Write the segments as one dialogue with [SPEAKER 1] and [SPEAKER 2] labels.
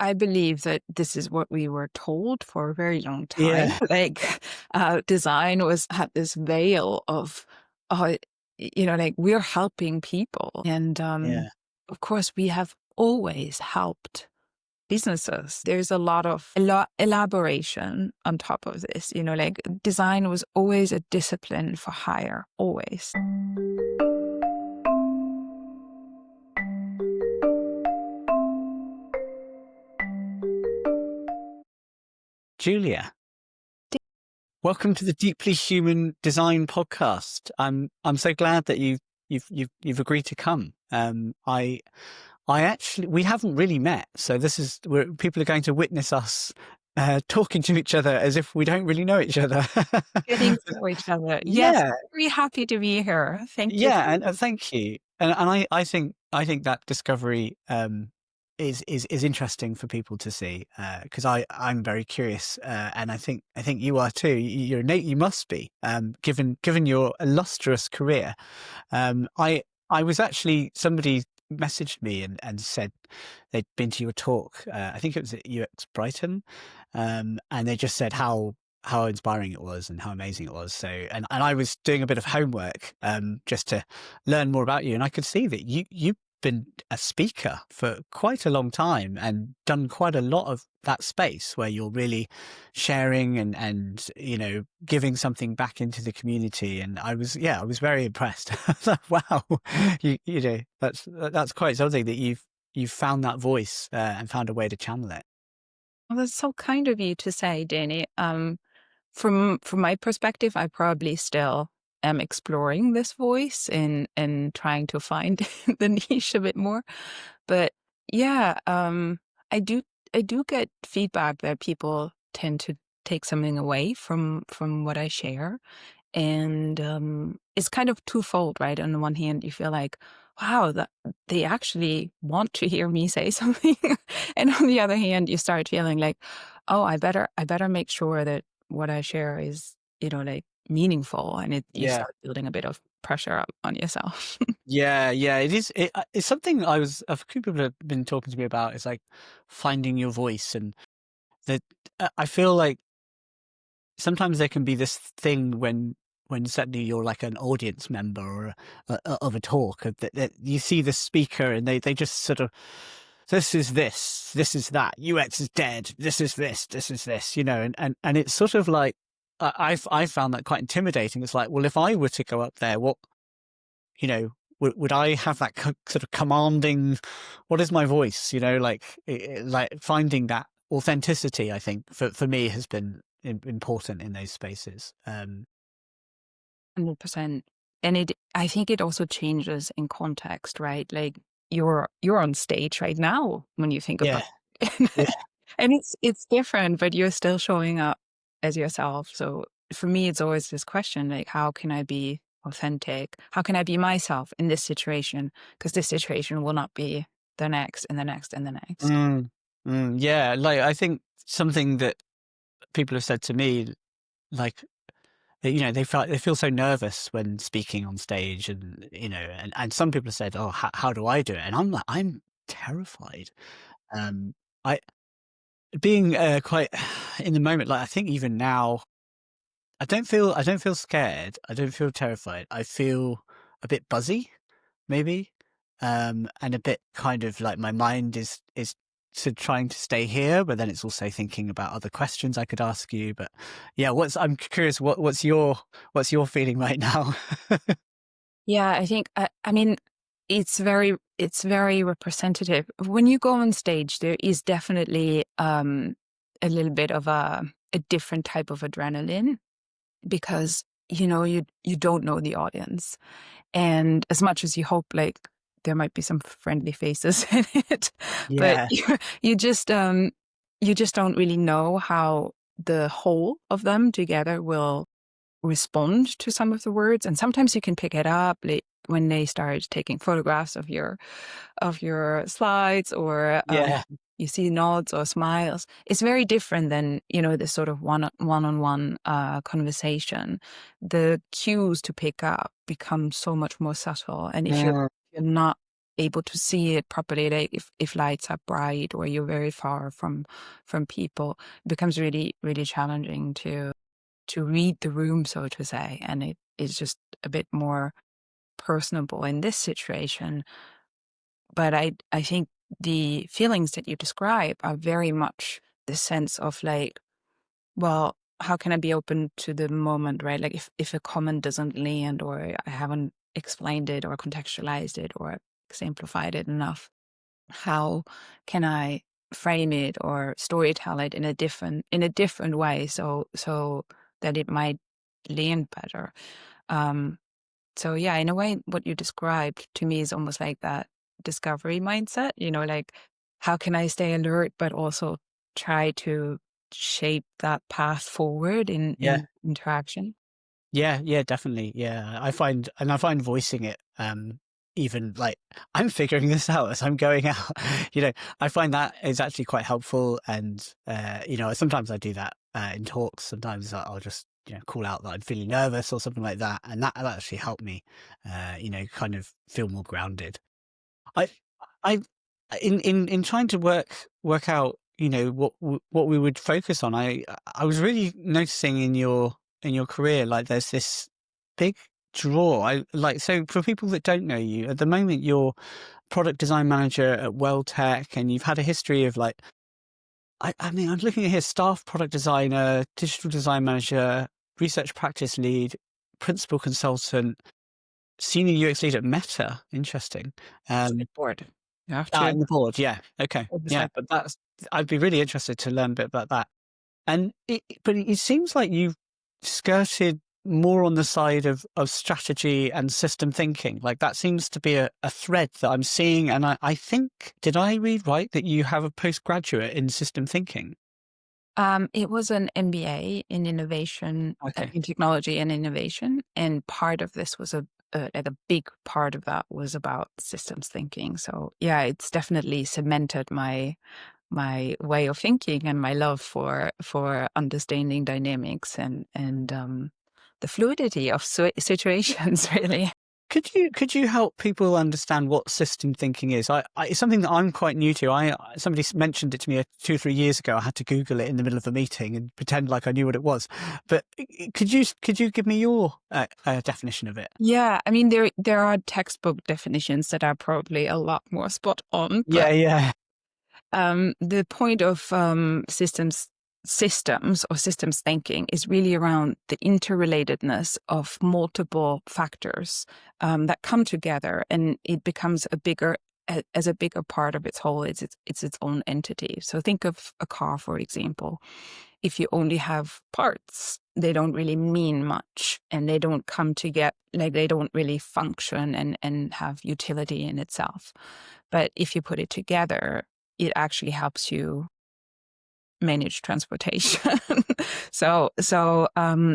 [SPEAKER 1] I believe that this is what we were told for a very long time.
[SPEAKER 2] Yeah.
[SPEAKER 1] Like, design had this veil of, uh, like we're helping people, and
[SPEAKER 2] Yeah.
[SPEAKER 1] of course we have always helped businesses. There's a lot of elaboration on top of this. Like design was always a discipline for hire, always.
[SPEAKER 2] Julia, welcome to the Deeply Human Design podcast. I'm so glad that you've agreed to come. I actually, we haven't really met, so this is where people are going to witness us talking to each other as if we don't really know each other.
[SPEAKER 1] Getting to know each other. Yes,
[SPEAKER 2] Yeah,
[SPEAKER 1] very happy to be here. Thank you.
[SPEAKER 2] yeah, and thank you. And I think that discovery is interesting for people to see, because I'm very curious, and I think you are too. You're innate, you must be, given your illustrious career. I was actually, somebody messaged me and said they'd been to your talk. I think it was at UX Brighton, and they just said how inspiring it was and how amazing it was. So, and I was doing a bit of homework, just to learn more about you, and I could see that you've been a speaker for quite a long time and done quite a lot of that space where you're really sharing and giving something back into the community. And I was very impressed. I was like, wow, that's quite something that you've found that voice, and found a way to channel it.
[SPEAKER 1] Well, that's so kind of you to say, Danny. From my perspective, I probably still am exploring this voice and trying to find the niche a bit more. But yeah, I do get feedback that people tend to take something away from what I share. And it's kind of twofold, right? On the one hand, you feel like, wow, that they actually want to hear me say something. And on the other hand, you start feeling like, oh, I better make sure that what I share is, like meaningful. And you
[SPEAKER 2] Yeah.
[SPEAKER 1] start building a bit of pressure up on yourself.
[SPEAKER 2] Yeah, yeah, it is. It's something a few people have been talking to me about. It's like finding your voice, and that I feel like sometimes there can be this thing when suddenly you're like an audience member or of a talk, that you see the speaker and they just sort of, this is that, UX is dead, this is this, and it's sort of like, I found that quite intimidating. It's like, well, if I were to go up there, what, would I have that sort of commanding, what is my voice, like finding that authenticity, I think for me has been important in those spaces.
[SPEAKER 1] 100%. And I think it also changes in context, right? Like you're on stage right now when you think
[SPEAKER 2] Yeah,
[SPEAKER 1] about it.
[SPEAKER 2] yeah,
[SPEAKER 1] And it's different, but you're still showing up as yourself. So for me, it's always this question, like, how can I be authentic? How can I be myself in this situation? Because this situation will not be the next and the next and the next.
[SPEAKER 2] yeah. Like, I think something that people have said to me, like, they feel so nervous when speaking on stage, and and some people have said, oh, how do I do it? And I'm like, I'm terrified. I being quite in the moment, like, I think even now, I don't feel scared. I don't feel terrified. I feel a bit buzzy, maybe, and a bit kind of like my mind is to trying to stay here, but then it's also thinking about other questions I could ask you. But yeah, I'm curious, what's your feeling right now?
[SPEAKER 1] Yeah, I think, I mean, it's very representative. When you go on stage, there is definitely a little bit of a different type of adrenaline because you don't know the audience, and as much as you hope like there might be some friendly faces in it, but
[SPEAKER 2] Yeah,
[SPEAKER 1] you just don't really know how the whole of them together will respond to some of the words. And sometimes you can pick it up like when they start taking photographs of your slides, or
[SPEAKER 2] yeah,
[SPEAKER 1] you see nods or smiles. It's very different than this sort of one-on-one conversation. The cues to pick up become so much more subtle, and if
[SPEAKER 2] mm,
[SPEAKER 1] you're not able to see it properly. Like if lights are bright or you're very far from people, it becomes really, really challenging to read the room, so to say. And it is just a bit more personable in this situation. But I think the feelings that you describe are very much the sense of like, well, how can I be open to the moment, right? Like if a comment doesn't land or I haven't explained it or contextualized it or exemplified it enough, how can I frame it or storytell it in a different way so that it might land better? Um, so yeah, in a way, what you described to me is almost like that discovery mindset, like how can I stay alert, but also try to shape that path forward
[SPEAKER 2] Yeah.
[SPEAKER 1] in interaction?
[SPEAKER 2] Yeah, yeah, definitely. Yeah. I find voicing it, even like I'm figuring this out as I'm going out, I find that is actually quite helpful. And, sometimes I do that, in talks. Sometimes I'll just, call out that I'm feeling nervous or something like that. And that'll actually help me, kind of feel more grounded. I, I, in trying to work out, what we would focus on. I was really noticing in your career, like there's this big draw. I like, so for people that don't know you at the moment, you're product design manager at Welltech, and you've had a history of like, I mean, I'm looking at here, staff product designer, digital design manager, research practice lead, principal consultant, senior UX lead at Meta. Interesting.
[SPEAKER 1] It's
[SPEAKER 2] Um,
[SPEAKER 1] a board. You have to
[SPEAKER 2] in the board, yeah. Okay. Yeah,
[SPEAKER 1] oversight.
[SPEAKER 2] but I'd be really interested to learn a bit about that. And but it seems like you've skirted more on the side of strategy and system thinking. Like that seems to be a thread that I'm seeing. And I think, did I read right that you have a postgraduate in system thinking?
[SPEAKER 1] It was an MBA in innovation,
[SPEAKER 2] Okay.
[SPEAKER 1] in technology and innovation, and part of this was like a big part of that was about systems thinking. So yeah, it's definitely cemented my way of thinking and my love for understanding dynamics and the fluidity of situations, really.
[SPEAKER 2] Could you help people understand what system thinking is? It's something that I'm quite new to. Somebody mentioned it to me 2 or 3 years ago. I had to Google it in the middle of a meeting and pretend like I knew what it was. But could you give me your definition of it?
[SPEAKER 1] Yeah, I mean there are textbook definitions that are probably a lot more spot on,
[SPEAKER 2] Yeah,
[SPEAKER 1] but
[SPEAKER 2] yeah.
[SPEAKER 1] the point of systems or systems thinking is really around the interrelatedness of multiple factors that come together, and it becomes as a bigger part of its whole. It's its own entity. So think of a car, for example. If you only have parts, they don't really mean much, and they don't come together, like they don't really function and have utility in itself. But if you put it together, it actually helps you manage transportation. So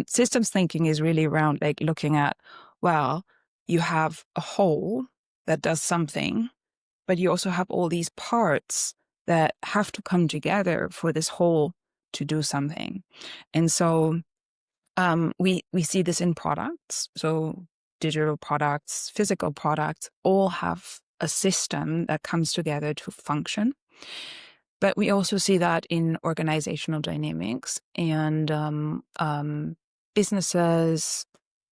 [SPEAKER 1] systems thinking is really around like looking at, well, you have a whole that does something, but you also have all these parts that have to come together for this whole to do something. And so we see this in products. So digital products, physical products, all have a system that comes together to function. But we also see that in organizational dynamics and businesses,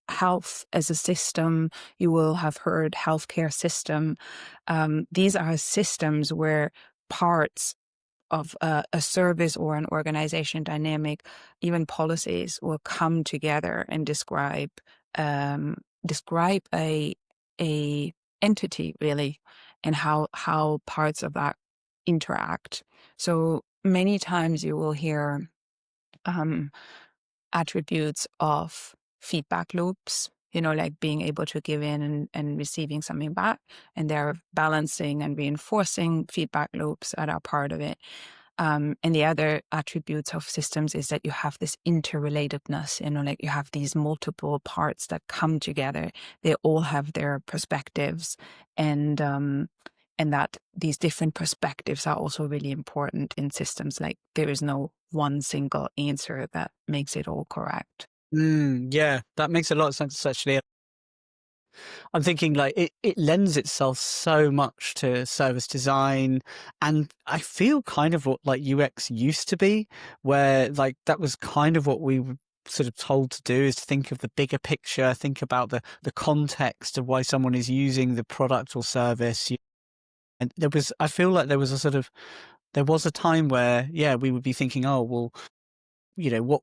[SPEAKER 1] health as a system. You will have heard healthcare system. These are systems where parts of a service or an organization dynamic, even policies, will come together and describe a entity really, and how parts of that interact. So many times you will hear um, attributes of feedback loops, like being able to give in and receiving something back. And they're balancing and reinforcing feedback loops that are part of it. And the other attributes of systems is that you have this interrelatedness, like you have these multiple parts that come together. They all have their perspectives, and that these different perspectives are also really important in systems. Like there is no one single answer that makes it all correct.
[SPEAKER 2] Yeah, that makes a lot of sense actually. I'm thinking like it lends itself so much to service design, and I feel kind of what like UX used to be, where like that was kind of what we were sort of told to do, is to think of the bigger picture, think about the context of why someone is using the product or service. And I feel like there was a time where, yeah, we would be thinking, oh, well,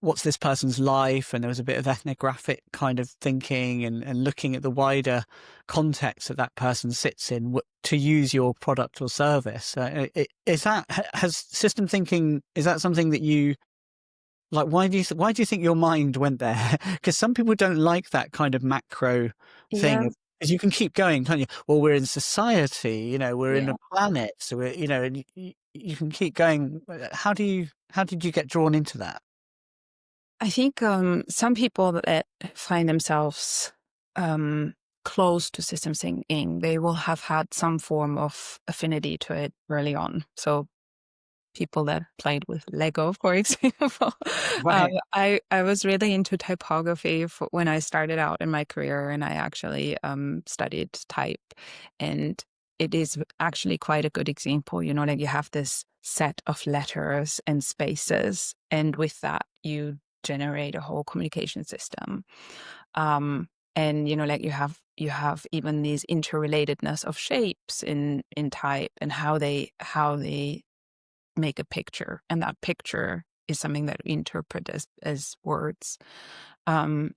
[SPEAKER 2] what's this person's life? And there was a bit of ethnographic kind of thinking, and looking at the wider context that that person sits in to use your product or service. Has system thinking, is that something that you like? Why do you think your mind went there? Because some people don't like that kind of macro
[SPEAKER 1] Yeah,
[SPEAKER 2] thing. Because you can keep going, can't you? Well, we're in society, we're in
[SPEAKER 1] yeah.
[SPEAKER 2] a planet, so and you can keep going. How did you get drawn into that?
[SPEAKER 1] I think some people that find themselves close to systems thinking, they will have had some form of affinity to it early on. So people that played with Lego, for example.
[SPEAKER 2] Right.
[SPEAKER 1] I was really into typography when I started out in my career, and I actually studied type. And it is actually quite a good example. Like you have this set of letters and spaces, and with that, you generate a whole communication system. And like you have even these interrelatedness of shapes in type, and how they make a picture, and that picture is something that we interpret as words. Um,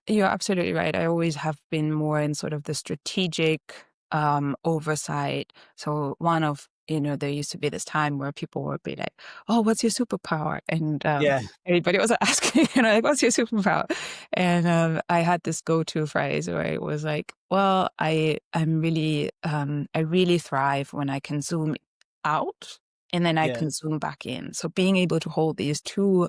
[SPEAKER 1] you're absolutely right. I always have been more in sort of the strategic oversight. So there used to be this time where people would be like, "Oh, what's your superpower?" And
[SPEAKER 2] Yeah.
[SPEAKER 1] everybody was asking, like, "What's your superpower?" And I had this go-to phrase where it was like, "Well, I really thrive when I can zoom out and then I
[SPEAKER 2] Yeah.
[SPEAKER 1] can zoom back in." So being able to hold these two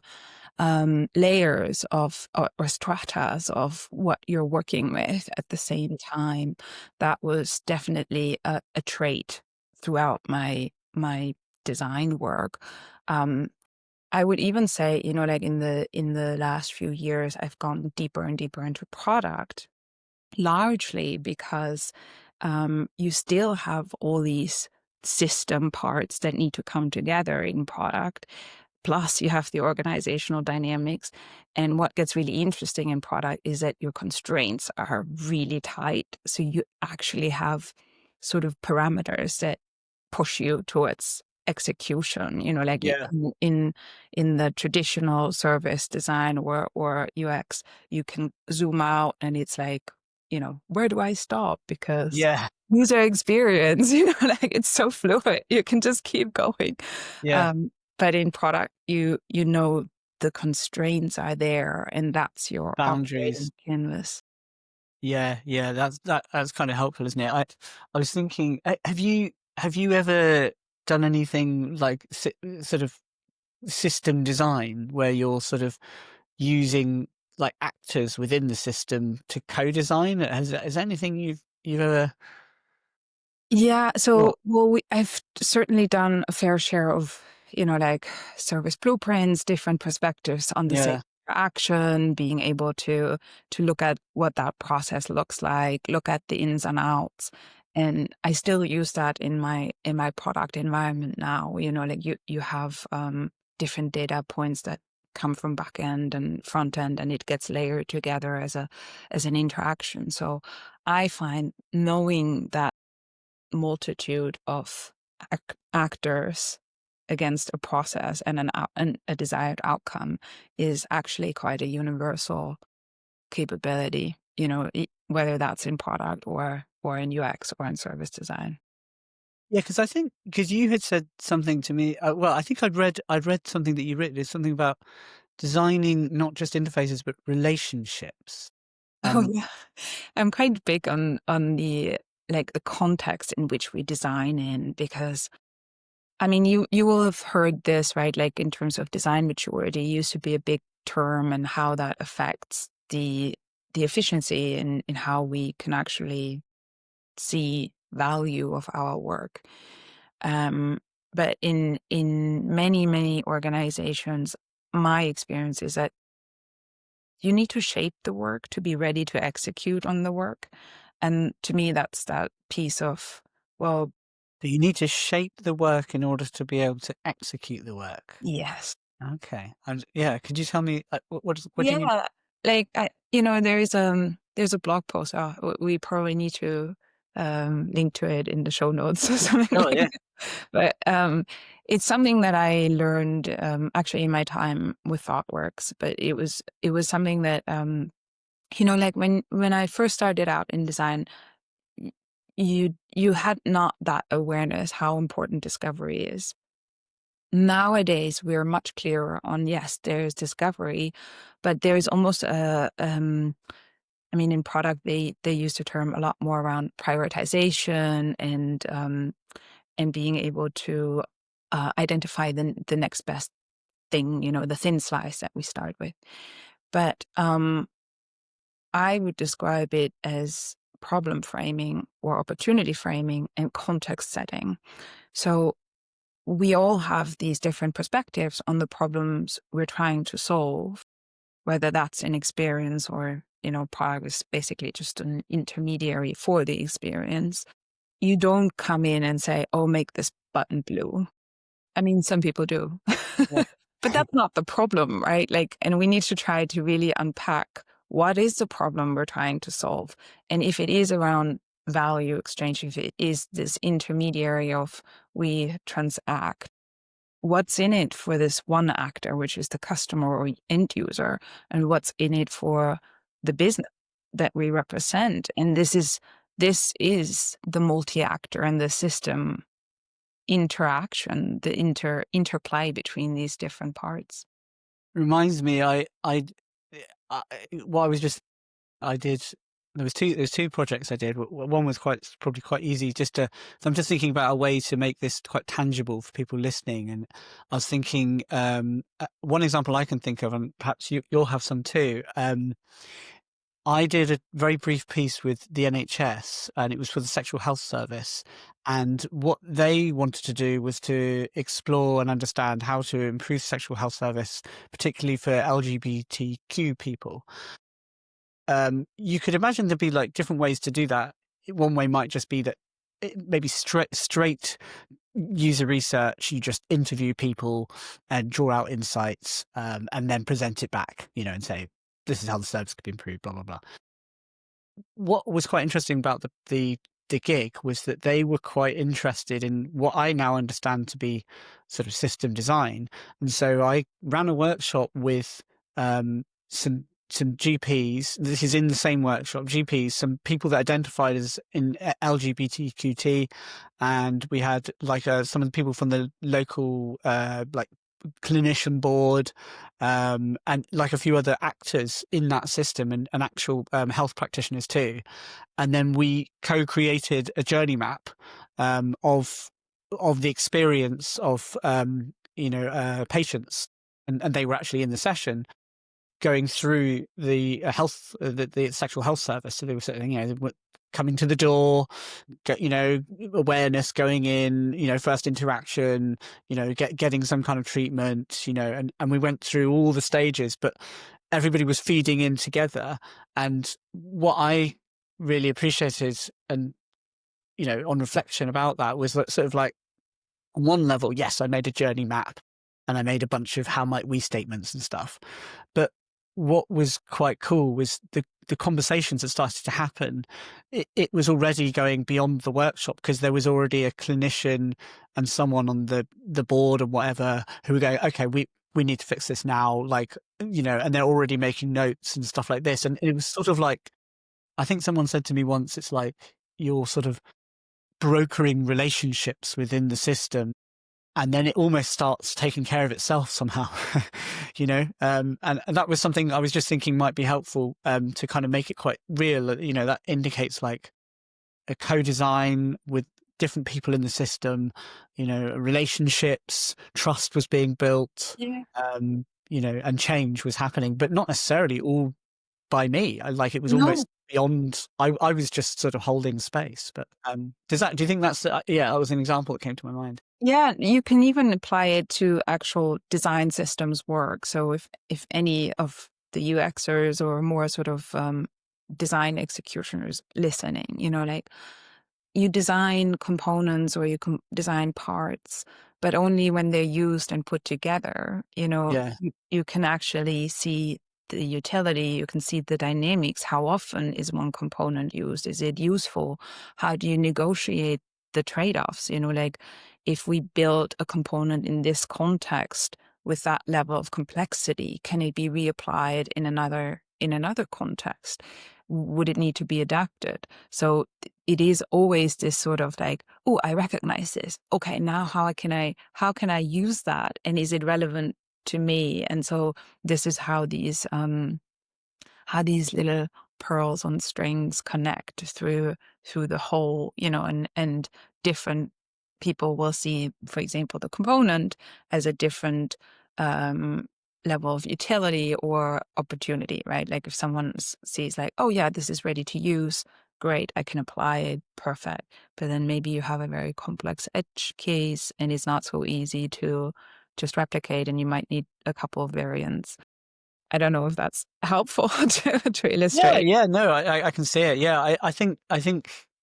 [SPEAKER 1] layers of or stratas of what you're working with at the same time, that was definitely a trait throughout my design work. Um, I would even say, like in the last few years, I've gone deeper and deeper into product, largely because you still have all these system parts that need to come together in product. Plus, you have the organizational dynamics. And what gets really interesting in product is that your constraints are really tight. So you actually have sort of parameters that push you towards execution. Like
[SPEAKER 2] Yeah.
[SPEAKER 1] in the traditional service design or UX, you can zoom out and it's like, where do I stop? Because
[SPEAKER 2] Yeah.
[SPEAKER 1] user experience, like it's so fluid. You can just keep going.
[SPEAKER 2] Yeah.
[SPEAKER 1] Um, but in product, the constraints are there, and that's your
[SPEAKER 2] Boundaries.
[SPEAKER 1] operating canvas.
[SPEAKER 2] Yeah. Yeah. That's kind of helpful, isn't it? I was thinking, have you ever done anything like sort of system design where you're sort of using like actors within the system to co-design? Has anything you've ever
[SPEAKER 1] Yeah, so
[SPEAKER 2] got?
[SPEAKER 1] I've certainly done a fair share of, like service blueprints, different perspectives on the same
[SPEAKER 2] Yeah.
[SPEAKER 1] action, being able to look at what that process looks like, look at the ins and outs. And I still use that in my product environment now. Like you have different data points that come from back end and front end, and it gets layered together as an interaction. So I find knowing that multitude of actors against a process and a desired outcome is actually quite a universal capability, whether that's in product or in UX or in service design.
[SPEAKER 2] Yeah, because you had said something to me. Well, I think I'd read something that you written. It's something about designing not just interfaces but relationships.
[SPEAKER 1] Oh
[SPEAKER 2] And
[SPEAKER 1] yeah, I'm quite big on the context in which we design in, because I mean, you will have heard this, right? Like in terms of design maturity, used to be a big term, and how that affects the efficiency in how we can actually see value of our work. Um, but in many organizations, my experience is that you need to shape the work to be ready to execute on the work. And to me, that's that piece of, well,
[SPEAKER 2] So you need to shape the work in order to be able to execute the work.
[SPEAKER 1] yes.
[SPEAKER 2] Okay. And yeah, could you tell me what do you mean?
[SPEAKER 1] Yeah. Like, there's a blog post. We probably need to link to it in the show notes or something
[SPEAKER 2] Oh
[SPEAKER 1] like
[SPEAKER 2] yeah.
[SPEAKER 1] that. But it's something that I learned actually in my time with ThoughtWorks. But it was something that like when I first started out in design, y- you had not that awareness how important discovery is. Nowadays, we're much clearer on, yes, there's discovery, but there's almost in product, they use the term a lot more around prioritization and being able to identify the next best thing, the thin slice that we start with. But I would describe it as problem framing or opportunity framing and context setting. So we all have these different perspectives on the problems we're trying to solve, whether that's an experience or, product is basically just an intermediary for the experience. You don't come in and say, oh, make this button blue. I mean, some people do.
[SPEAKER 2] Yeah.
[SPEAKER 1] But that's not the problem, right? Like, and we need to try to really unpack what is the problem we're trying to solve. And if it is around value exchange, if it is this intermediary of we transact, what's in it for this one actor, which is the customer or end user, and what's in it for the business that we represent. And this is the multi-actor and the system interaction, the interplay between these different parts.
[SPEAKER 2] Reminds me, I what I was just I did. There's two projects I did. One was probably quite easy. So I'm just thinking about a way to make this quite tangible for people listening. And I was thinking, one example I can think of, and perhaps you'll have some too. I did a very brief piece with the NHS, and it was for the Sexual Health Service. And what they wanted to do was to explore and understand how to improve sexual health service, particularly for LGBTQ people. You could imagine there'd be like different ways to do that. One way might just be that maybe straight user research. You just interview people and draw out insights, and then present it back, and say, this is how the service could be improved, blah, blah, blah. What was quite interesting about the gig was that they were quite interested in what I now understand to be sort of system design. And so I ran a workshop with some GPs. This is in the same workshop, GPs, some people that identified as in LGBTQT, and we had like some of the people from the local like clinician board, and like a few other actors in that system, and actual health practitioners too. And then we co-created a journey map of the experience of patients, and they were actually in the session going through the the sexual health service. So they were saying, they were coming to the door, awareness going in, first interaction, getting some kind of treatment, and we went through all the stages, but everybody was feeding in together. And what I really appreciated, and, on reflection about that, was that sort of like, on one level, yes, I made a journey map and I made a bunch of how might we statements and stuff. But what was quite cool was the conversations that started to happen. It was already going beyond the workshop, because there was already a clinician and someone on the board and whatever who were going, okay, we need to fix this now, like, and they're already making notes and stuff like this. And it was sort of like, I think someone said to me once, it's like you're sort of brokering relationships within the system, and then it almost starts taking care of itself somehow. And that was something I was just thinking might be helpful, to kind of make it quite real. That indicates like a co-design with different people in the system, relationships, trust was being built,
[SPEAKER 1] Yeah.
[SPEAKER 2] and change was happening, but not necessarily all by me. It was
[SPEAKER 1] No.
[SPEAKER 2] almost beyond. I was just sort of holding space. But do you think that's that was an example that came to my mind?
[SPEAKER 1] Yeah, you can even apply it to actual design systems work. So if any of the UXers or more sort of design executioners listening. Like you design components or you design parts, but only when they're used and put together,
[SPEAKER 2] Yeah.
[SPEAKER 1] you can actually see the utility, you can see the dynamics. How often is one component used? Is it useful? How do you negotiate the trade-offs? Like if we build a component in this context with that level of complexity, can it be reapplied in another context? Would it need to be adapted? So it is always this sort of like, oh, I recognize this. Okay, now how can I use that? And is it relevant to me? And so this is how these little pearls on strings connect through the whole, and different people will see, for example, the component as a different level of utility or opportunity, right? Like if someone sees like, oh yeah, this is ready to use, great, I can apply it, perfect. But then maybe you have a very complex edge case and it's not so easy to just replicate, and you might need a couple of variants. I don't know if that's helpful to
[SPEAKER 2] Yeah,
[SPEAKER 1] illustrate.
[SPEAKER 2] yeah, no, I can see it. Yeah, I think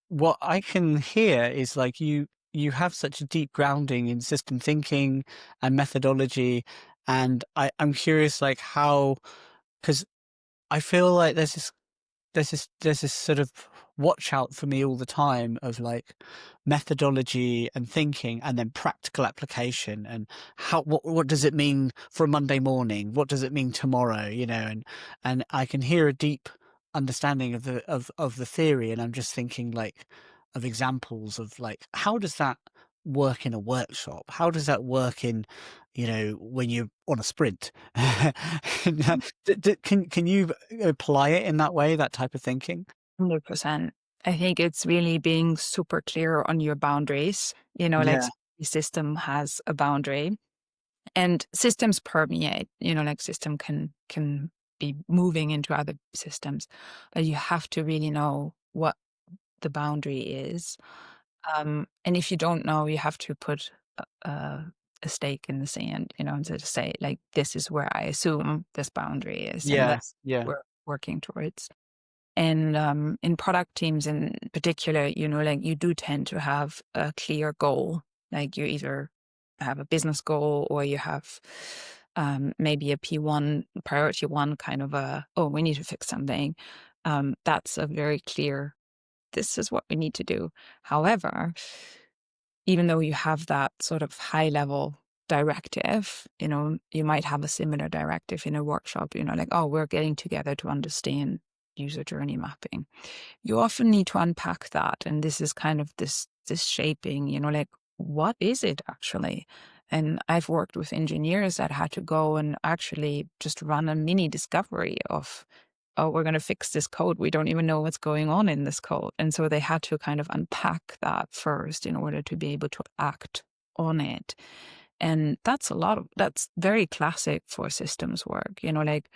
[SPEAKER 2] what I can hear is like you have such a deep grounding in system thinking and methodology, and I'm curious like how, because I feel like there's this sort of watch out for me all the time of like methodology and thinking and then practical application, and what does it mean for a Monday morning, what does it mean tomorrow, and I can hear a deep understanding of the theory, and I'm just thinking like of examples of like how does that work in a workshop, how does that work in when you're on a sprint. Can you apply it in that way, that type of thinking?
[SPEAKER 1] 100%. I think it's really being super clear on your boundaries. Like
[SPEAKER 2] Yeah,
[SPEAKER 1] the system has a boundary, and systems permeate. Like system can be moving into other systems, but you have to really know what the boundary is. And if you don't know, you have to put a stake in the sand, and to say like, this is where I assume this boundary is, and
[SPEAKER 2] yeah,
[SPEAKER 1] that's
[SPEAKER 2] yeah,
[SPEAKER 1] what we're working towards. And in product teams in particular, like you do tend to have a clear goal. Like you either have a business goal or you have maybe a P1, priority one kind of oh, we need to fix something. That's a very clear, this is what we need to do. However, even though you have that sort of high level directive, you might have a similar directive in a workshop, like, oh, we're getting together to understand user journey mapping. You often need to unpack that. And this is kind of this shaping, like, what is it actually? And I've worked with engineers that had to go and actually just run a mini discovery of, oh, we're going to fix this code. We don't even know what's going on in this code. And so they had to kind of unpack that first in order to be able to act on it. And that's very classic for systems work. Like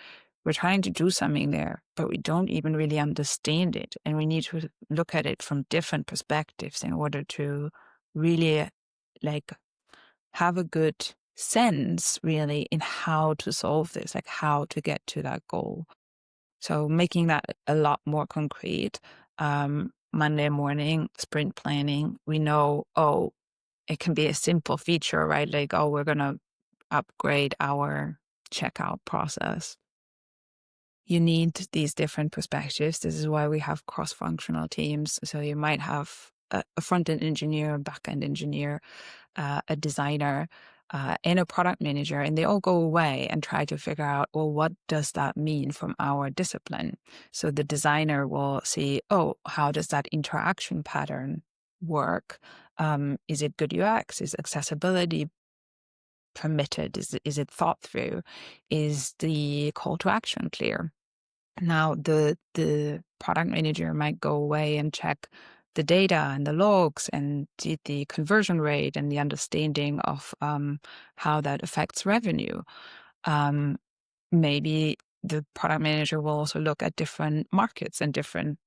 [SPEAKER 1] we're trying to do something there, but we don't even really understand it. And we need to look at it from different perspectives in order to really like have a good sense really in how to solve this, like how to get to that goal. So making that a lot more concrete. Monday morning, sprint planning, we know, oh, it can be a simple feature, right? Like, oh, we're going to upgrade our checkout process. You need these different perspectives. This is why we have cross-functional teams. So you might have a front-end engineer, a back-end engineer, a designer, and a product manager, and they all go away and try to figure out, well, what does that mean from our discipline? So the designer will see, oh, how does that interaction pattern work? Is it good UX? Is accessibility permitted? Is it thought through? Is the call to action clear? Now, the product manager might go away and check the data and the logs and the conversion rate and the understanding of how that affects revenue. Um, Maybe the product manager will also look at different markets and different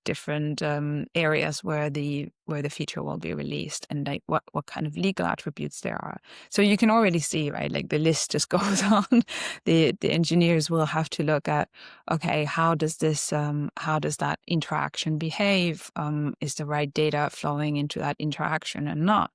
[SPEAKER 1] areas where the feature will be released, and like what kind of legal attributes there are. So you can already see, right, like the list just goes on. The engineers will have to look at, okay, how does that interaction behave? Is the right data flowing into that interaction or not?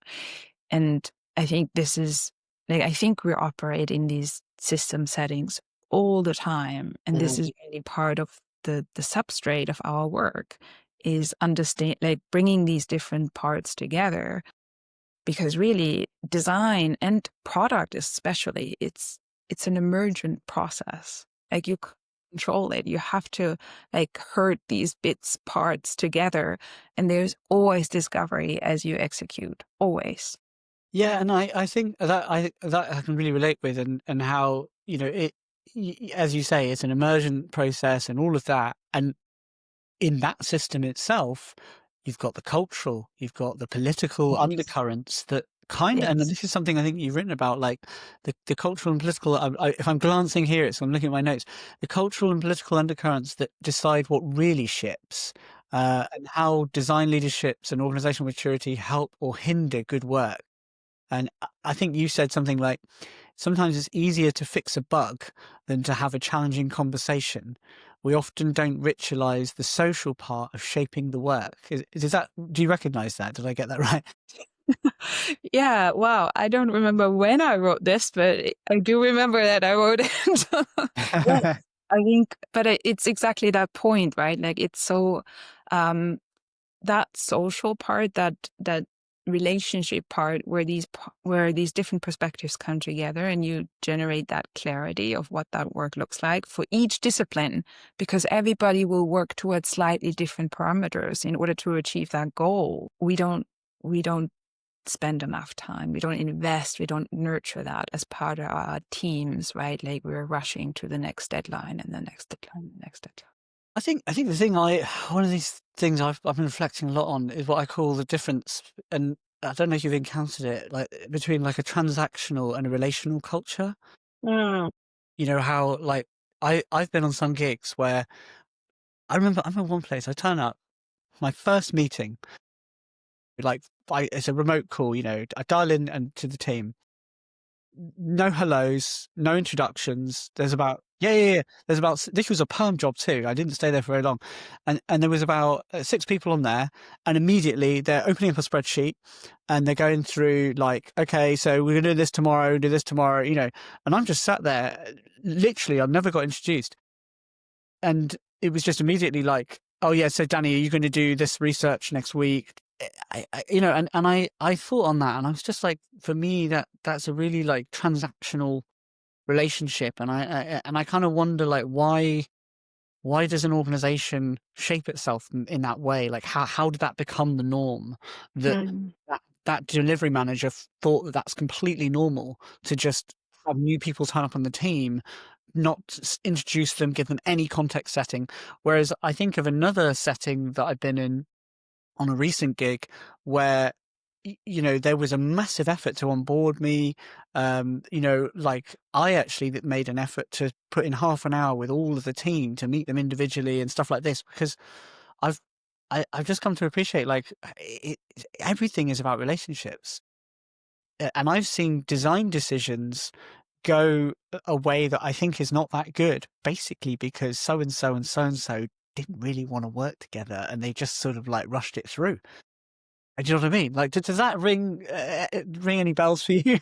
[SPEAKER 1] And I think this is like, I think we operate in these system settings all the time, and this is really part of the substrate of our work, is understand, like, bringing these different parts together, because really design and product especially, it's an emergent process. Like, you control it, you have to like herd these parts together, and there's always discovery as you execute, always.
[SPEAKER 2] Yeah, and I think that I can really relate with, and how, you know, as you say, it's an emergent process and all of that. And in that system itself, you've got the cultural, you've got the political undercurrents that and
[SPEAKER 1] Yes.
[SPEAKER 2] this is something I think you've written about, like the cultural and political. If I'm glancing here, so I'm looking at my notes, the cultural and political undercurrents that decide what really ships, and how design leaderships and organizational maturity help or hinder good work. And I think you said something like, sometimes it's easier to fix a bug than to have a challenging conversation. We often don't ritualize the social part of shaping the work. Do you recognize that? Did I get that right?
[SPEAKER 1] Yeah, wow. I don't remember when I wrote this, but I do remember that I wrote it. Yeah, I think, but it's exactly that point, right? Like, it's so, that social part, that relationship part, where these different perspectives come together, and you generate that clarity of what that work looks like for each discipline, because everybody will work towards slightly different parameters in order to achieve that goal. We don't spend enough time. We don't invest, we don't nurture that as part of our teams, right? Like, we're rushing to the next deadline and the next deadline, the next deadline.
[SPEAKER 2] I think the thing one of these things I've been reflecting a lot on is what I call the difference, and I don't know if you've encountered it, like between like a transactional and a relational culture.
[SPEAKER 1] Mm.
[SPEAKER 2] You know how, like, I've been on some gigs where I'm in one place, I turn up, my first meeting, like, it's a remote call, you know, I dial in and to the team. No hellos, no introductions. There's about There's about, this was a perm job too. I didn't stay there for very long, and there was about 6 people on there, and immediately they're opening up a spreadsheet, and they're going through like, okay, so we're gonna do this tomorrow, you know, and I'm just sat there. Literally, I've never got introduced, and it was just immediately like, oh yeah, so Danny, are you going to do this research next week? You know, and I thought on that, and I was just like, for me, that's a really like transactional relationship, and I kind of wonder, like, why does an organization shape itself in that way? Like, how did that become the norm? That
[SPEAKER 1] Mm.
[SPEAKER 2] that delivery manager thought that that's completely normal to just have new people turn up on the team, not introduce them, give them any context setting. Whereas I think of another setting that I've been in on a recent gig where, you know, there was a massive effort to onboard me. You know, like, I actually made an effort to put in half an hour with all of the team to meet them individually and stuff like this, because I've I've just come to appreciate, like, everything is about relationships. And I've seen design decisions go a way that I think is not that good, basically because so and so and so and so didn't really want to work together, and they just sort of like rushed it through. Do you know what I mean? Like, does that ring any bells for you?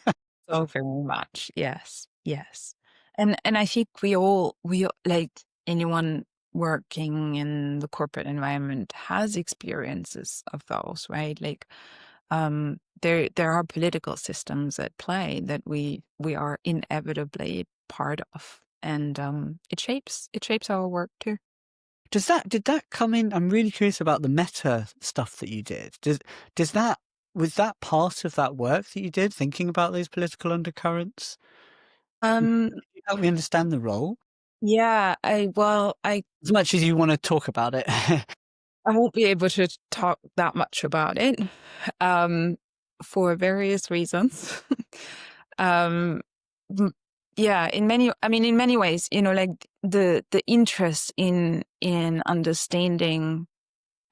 [SPEAKER 1] So very much. Yes. Yes. And I think we like, anyone working in the corporate environment has experiences of those, right? Like, there are political systems at play that we are inevitably part of, and it shapes our work too.
[SPEAKER 2] Did that come in? I'm really curious about the meta stuff that you did. Does that Was that part of that work that you did, thinking about those political undercurrents? Can
[SPEAKER 1] Um,
[SPEAKER 2] you help me understand the role
[SPEAKER 1] yeah, I
[SPEAKER 2] as much as you want to talk about it?
[SPEAKER 1] won't be able to talk that much about it, um, for various reasons. Um, yeah, in many ways, like the interest in understanding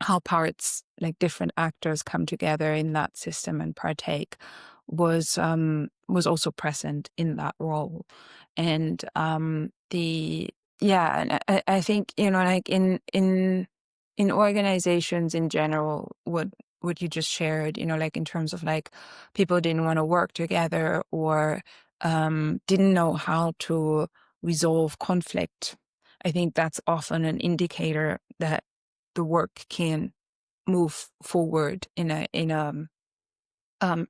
[SPEAKER 1] how parts, like different actors, come together in that system and partake was also present in that role. And the yeah, and I think, like in organizations in general, what you just shared, like in terms of like people didn't want to work together, or didn't know how to resolve conflict. I think that's often an indicator that the work can move forward in a um,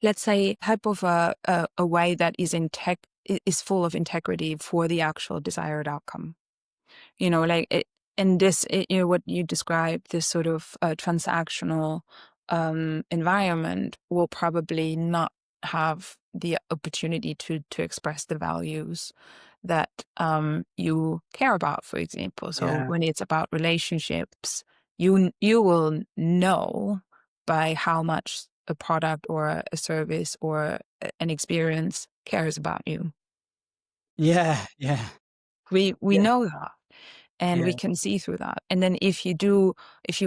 [SPEAKER 1] let's say type of a way that is full of integrity for the actual desired outcome. Like it, and this, what you described, this sort of transactional environment will probably not have the opportunity to express the values that you care about, for example. So
[SPEAKER 2] Yeah.
[SPEAKER 1] when it's about relationships, you will know by how much a product or a service or an experience cares about you.
[SPEAKER 2] Yeah. Yeah.
[SPEAKER 1] We
[SPEAKER 2] Yeah.
[SPEAKER 1] know that, and we
[SPEAKER 2] Yeah.
[SPEAKER 1] can see through that. And then if you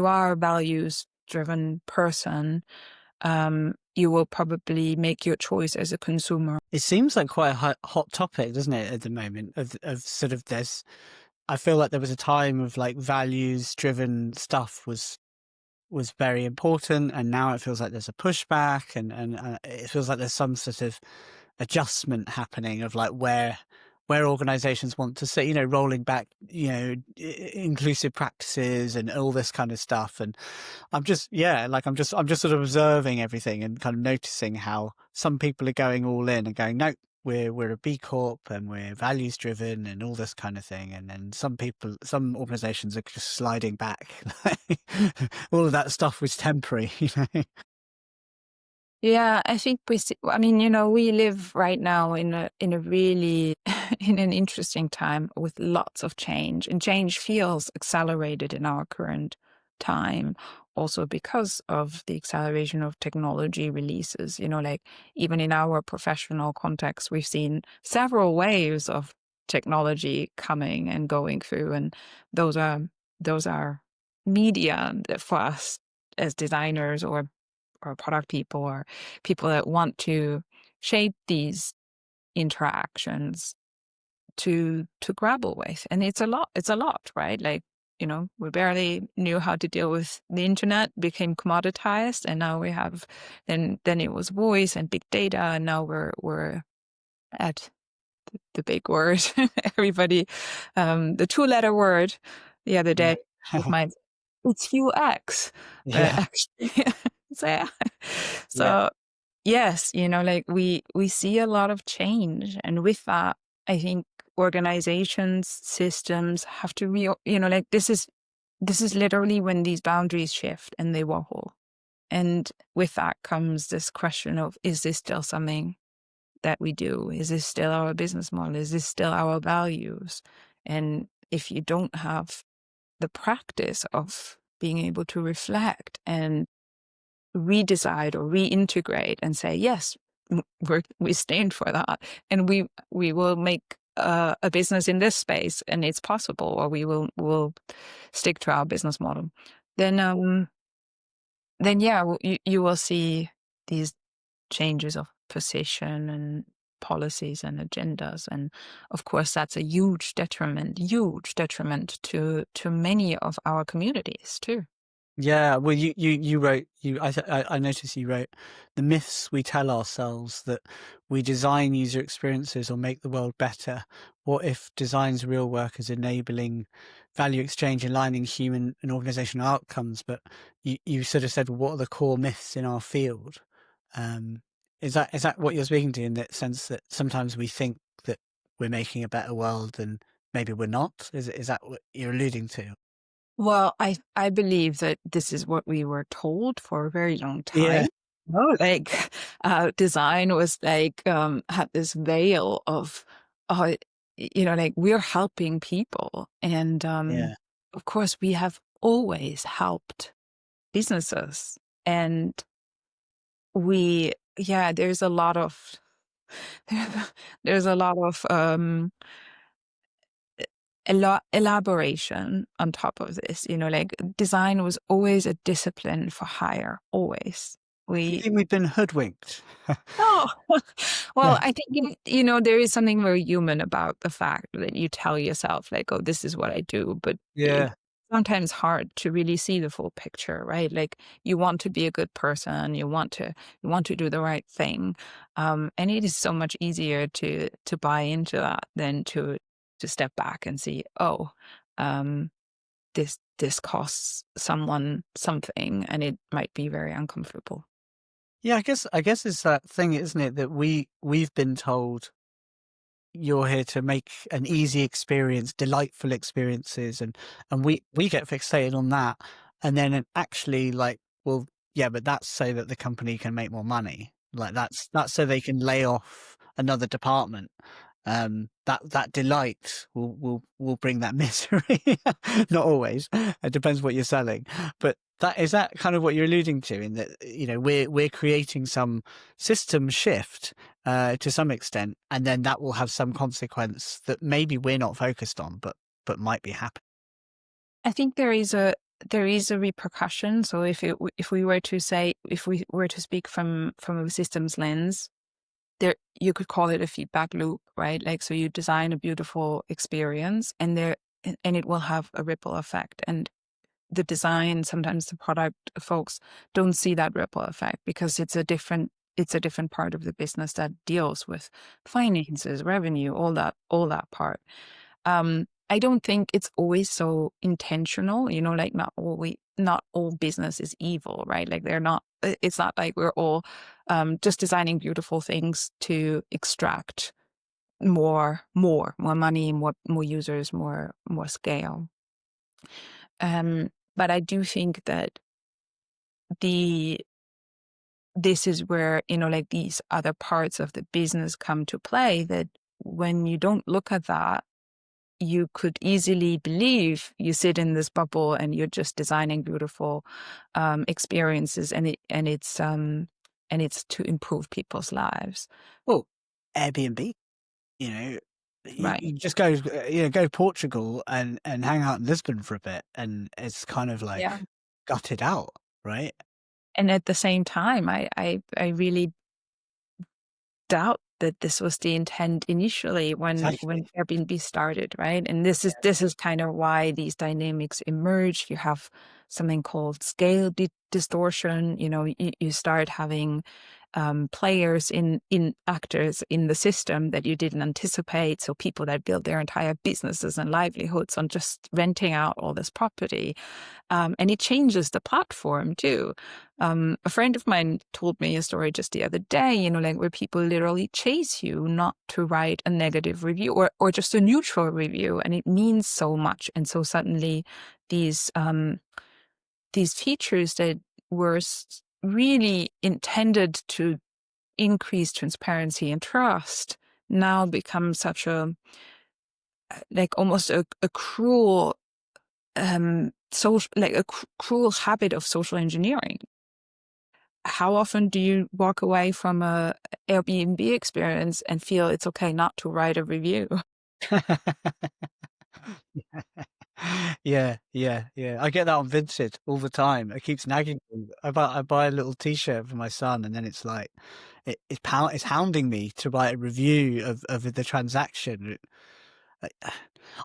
[SPEAKER 1] are a values driven person, you will probably make your choice as a consumer.
[SPEAKER 2] It seems like quite a hot topic, doesn't it, at the moment? Of sort of this, I feel like there was a time of like values driven stuff was very important, and now it feels like there's a pushback, and it feels like there's some sort of adjustment happening of like where organizations want to sit, rolling back, inclusive practices and all this kind of stuff. And I'm just, yeah, like I'm just sort of observing everything and kind of noticing how some people are going all in and going, no, we're a B Corp and we're values driven and all this kind of thing. And then some organizations are just sliding back. All of that stuff was temporary,
[SPEAKER 1] Yeah, I think we live right now in a really in an interesting time with lots of change, and change feels accelerated in our current time, also because of the acceleration of technology releases. Like even in our professional context, we've seen several waves of technology coming and going through, and those are those are media for us as designers or product people or people that want to shape these interactions to grapple with. And it's a lot, right? Like, we barely knew how to deal with the internet, became commoditized, and now we have then it was voice and big data, and now we're at the big word. Everybody, the 2-letter word the other
[SPEAKER 2] Yeah.
[SPEAKER 1] day with my it's UX, but
[SPEAKER 2] Yeah.
[SPEAKER 1] actually so yeah.
[SPEAKER 2] Yeah.
[SPEAKER 1] So yes, like we see a lot of change, and with that, I think organizations, systems have to like this is literally when these boundaries shift and they wobble. And with that comes this question of, is this still something that we do? Is this still our business model? Is this still our values? And if you don't have the practice of being able to reflect and redecide or reintegrate and say, yes, we stand for that, and we will make a business in this space, and it's possible, or will stick to our business model, then yeah, you will see these changes of position and policies and agendas. And of course, that's a huge detriment to many of our communities too.
[SPEAKER 2] Yeah, well, you wrote I noticed you wrote the myths we tell ourselves that we design user experiences or make the world better. What if design's real work is enabling value exchange, aligning human and organizational outcomes? But you sort of said, what are the core myths in our field? Um, is that what you're speaking to, in that sense that sometimes we think that we're making a better world and maybe we're not? Is that what you're alluding to?
[SPEAKER 1] Well, I believe that this is what we were told for a very long
[SPEAKER 2] Yeah,
[SPEAKER 1] time. Oh, like design was like had this veil of, uh, like we're helping people, and
[SPEAKER 2] yeah.
[SPEAKER 1] of course we have always helped businesses, and yeah, there's a lot of there's a lot of elaboration on top of this. Like design was always a discipline for hire, always.
[SPEAKER 2] Do you
[SPEAKER 1] We
[SPEAKER 2] think we've been hoodwinked?
[SPEAKER 1] Oh,
[SPEAKER 2] Yeah.
[SPEAKER 1] well, I think, there is something very human about the fact that you tell yourself, like, oh, this is what I do. But it's
[SPEAKER 2] Yeah.
[SPEAKER 1] sometimes hard to really see the full picture, right? Like you want to be a good person, you want to do the right thing. And it is so much easier to buy into that than to step back and see, oh, um, this costs someone something and it might be very uncomfortable.
[SPEAKER 2] Yeah, I guess it's that thing, isn't it, that we've been told you're here to make an easy experience, delightful experiences, and we get fixated on that, and then actually like, well, yeah, but that's so that the company can make more money. Like that's so they can lay off another department. That delight will bring that misery. Not always. It depends what you're selling. But that kind of what you're alluding to, in that, we're creating some system shift to some extent, and then that will have some consequence that maybe we're not focused on, but might be happening.
[SPEAKER 1] I think there is a repercussion. So if we were to say, if we were to speak from a systems lens, there you could call it a feedback loop, right? Like, so you design a beautiful experience, and it will have a ripple effect. And the design, sometimes the product folks don't see that ripple effect because it's a different part of the business that deals with finances, revenue, all that part. I don't think it's always so intentional, like not all business is evil, right? Like it's not like we're all just designing beautiful things to extract more money, more users, more scale. But I do think that the this is where, like these other parts of the business come to play, that when you don't look at that, you could easily believe you sit in this bubble and you're just designing beautiful experiences, and it's to improve people's lives.
[SPEAKER 2] Well, Airbnb, you know,
[SPEAKER 1] Right.
[SPEAKER 2] you just go to Portugal and hang out in Lisbon for a bit, and it's kind of like
[SPEAKER 1] Yeah.
[SPEAKER 2] gutted out, right?
[SPEAKER 1] And at the same time, I really doubt that this was the intent initially when
[SPEAKER 2] Exactly.
[SPEAKER 1] Airbnb started, right? And this is kind of why these dynamics emerge. You have something called scale distortion. You start having players in actors in the system that you didn't anticipate. So people that build their entire businesses and livelihoods on just renting out all this property. And it changes the platform too. A friend of mine told me a story just the other day, like where people literally chase you not to write a negative review or just a neutral review. And it means so much. And so suddenly these, these features that were really intended to increase transparency and trust now become such like almost a cruel social, like a cruel habit of social engineering. How often do you walk away from a Airbnb experience and feel it's okay not to write a review?
[SPEAKER 2] Yeah, yeah, yeah. I get that on Vinted all the time. It keeps nagging me. I buy a little T-shirt for my son, and then it's like it's hounding me to write a review of the transaction. Like,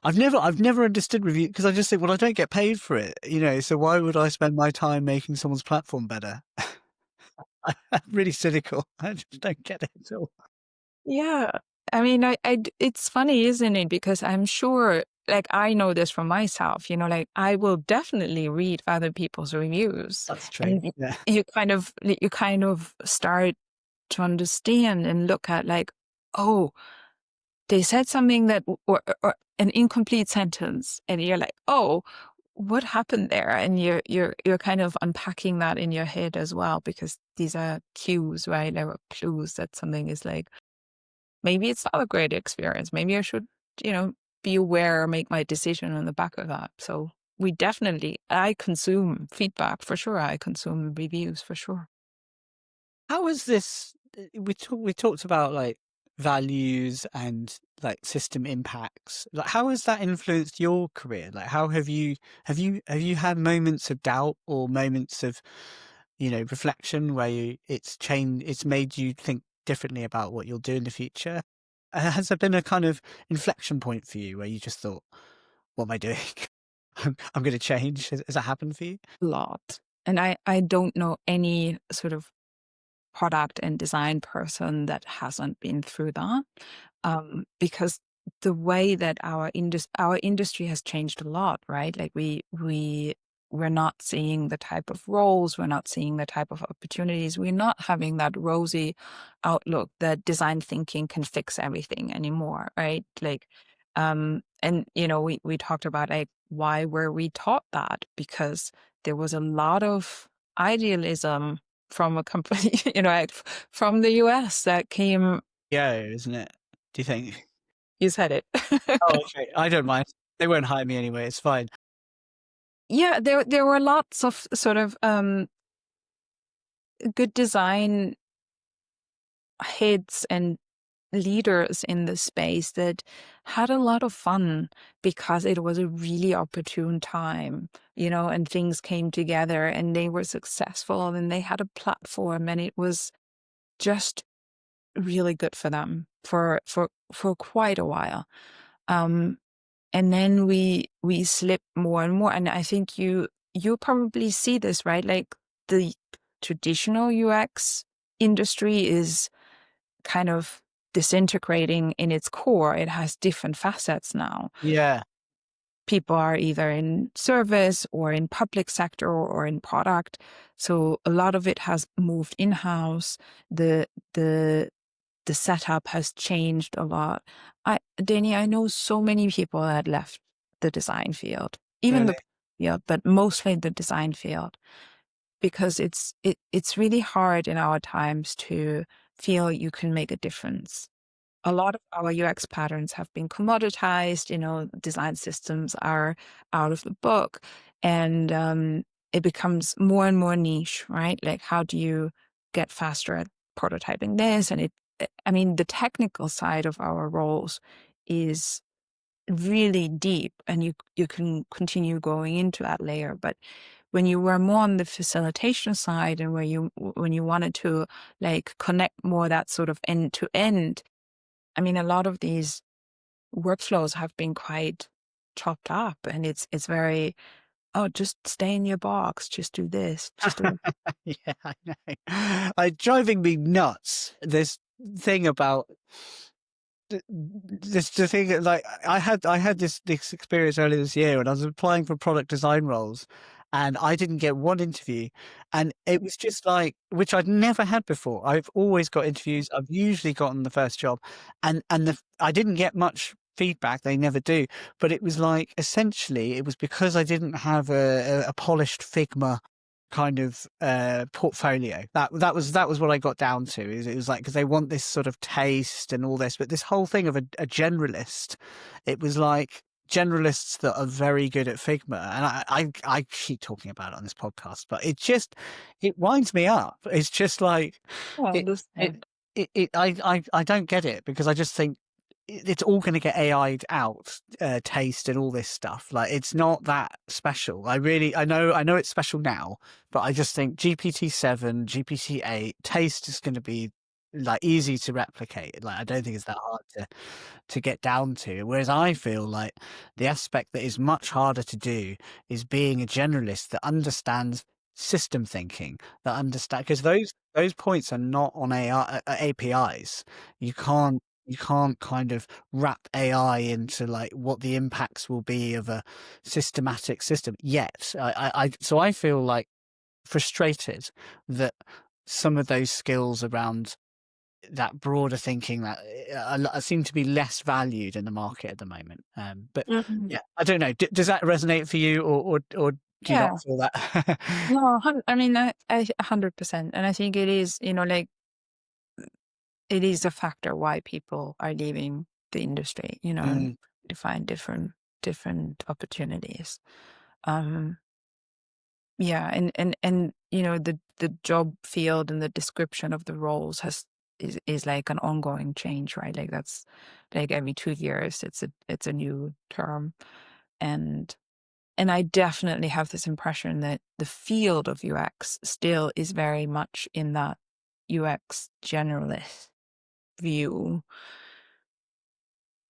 [SPEAKER 2] I've never understood review, because I just think, well, I don't get paid for it, so why would I spend my time making someone's platform better? I'm really cynical. I just don't get it at all.
[SPEAKER 1] Yeah. I mean, it's funny, isn't it? Because I'm sure, like, I know this from myself, like, I will definitely read other people's reviews.
[SPEAKER 2] That's true.
[SPEAKER 1] And
[SPEAKER 2] Yeah.
[SPEAKER 1] you kind of start to understand and look at, like, oh, they said something that, or an incomplete sentence, and you're like, oh, what happened there? And you're kind of unpacking that in your head as well, because these are cues, right? There are clues that something is like, maybe it's not a great experience. Maybe I should, be aware or make my decision on the back of that. So I consume feedback for sure. I consume reviews for sure.
[SPEAKER 2] How is this? We talked about, like, values and like system impacts. Like, how has that influenced your career? Like, how have you had moments of doubt or moments of, reflection where it's made you think differently about what you'll do in the future? Has there been a kind of inflection point for you where you just thought, what am I doing? I'm going to change. Has that happened for you?
[SPEAKER 1] A lot. And I don't know any sort of product and design person that hasn't been through that, because the way that our industry has changed a lot, right? Like we're not seeing the type of roles, we're not seeing the type of opportunities, we're not having that rosy outlook that design thinking can fix everything anymore, right? Like, and we talked about like why were we taught that? Because there was a lot of idealism from a company, like from the US that came.
[SPEAKER 2] Yeah, isn't it? Do you think?
[SPEAKER 1] You said it.
[SPEAKER 2] Oh, okay. I don't mind. They won't hire me anyway. It's fine.
[SPEAKER 1] Yeah, there were lots of sort of good design heads and leaders in the space that had a lot of fun because it was a really opportune time, and things came together and they were successful and they had a platform and it was just really good for them for quite a while. And then we slip more and more. And I think you probably see this, right? Like the traditional UX industry is kind of disintegrating in its core. It has different facets now.
[SPEAKER 2] Yeah.
[SPEAKER 1] People are either in service or in public sector or in product. So a lot of it has moved in-house. The setup has changed a lot. Danny, I know so many people that left the design field, even
[SPEAKER 2] Really?
[SPEAKER 1] the field, but mostly the design field, because it's really hard in our times to feel you can make a difference. A lot of our UX patterns have been commoditized, design systems are out of the book, and it becomes more and more niche, right? Like, how do you get faster at prototyping this? And I mean, the technical side of our roles is really deep, and you can continue going into that layer. But when you were more on the facilitation side and when you wanted to like connect more that sort of end to end, I mean, a lot of these workflows have been quite chopped up, and it's very, oh, just stay in your box, just do this, just do.
[SPEAKER 2] Yeah, I know. Driving me nuts. This thing about the thing that, like, I had this experience earlier this year when I was applying for product design roles, and I didn't get one interview, and it was just like, which I'd never had before. I've always got interviews. I've usually gotten the first job, and I didn't get much feedback. They never do, but it was like essentially it was because I didn't have a polished Figma kind of portfolio. That was what I got down to. Is it was like, because they want this sort of taste and all this, but this whole thing of a generalist, it was like generalists that are very good at Figma, and I keep talking about it on this podcast, but it winds me up. It's just like
[SPEAKER 1] I
[SPEAKER 2] it
[SPEAKER 1] understand.
[SPEAKER 2] I don't get it, because I just think it's all going to get AI'd out, taste and all this stuff. Like, it's not that special. I know it's special now, but I just think GPT-7, GPT-8, taste is going to be like easy to replicate. Like, I don't think it's that hard to get down to. Whereas I feel like the aspect that is much harder to do is being a generalist that understands system thinking, that understand, because those points are not on AI APIs. You can't kind of wrap AI into like what the impacts will be of a systematic system yet. So I feel like frustrated that some of those skills around that broader thinking that seem to be less valued in the market at the moment. But
[SPEAKER 1] Mhm.
[SPEAKER 2] yeah, I don't know. Does that resonate for you, or do you not
[SPEAKER 1] Yeah.
[SPEAKER 2] feel that?
[SPEAKER 1] No, I mean, I 100%. And I think it is, like, it is a factor why people are leaving the industry,
[SPEAKER 2] Mm,
[SPEAKER 1] to find different opportunities. Um, yeah, and the job field and the description of the roles has is like an ongoing change, right? Like that's like every 2 years, it's a new term, and I definitely have this impression that the field of UX still is very much in that UX generalist view.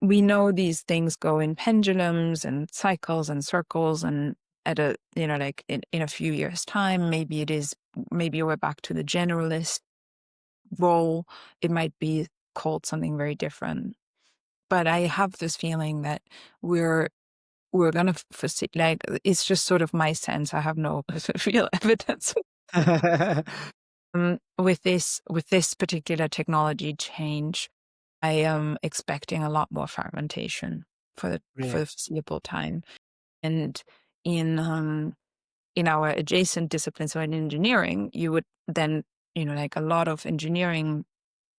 [SPEAKER 1] We know these things go in pendulums and cycles and circles, and at a, like in a few years' time, maybe we're back to the generalist role. It might be called something very different. But I have this feeling that we're gonna foresee, like, it's just sort of my sense. I have no real evidence. With this particular technology change, I am expecting a lot more fragmentation for
[SPEAKER 2] Really?
[SPEAKER 1] the foreseeable time. And in in our adjacent disciplines, so in engineering, you would then, like a lot of engineering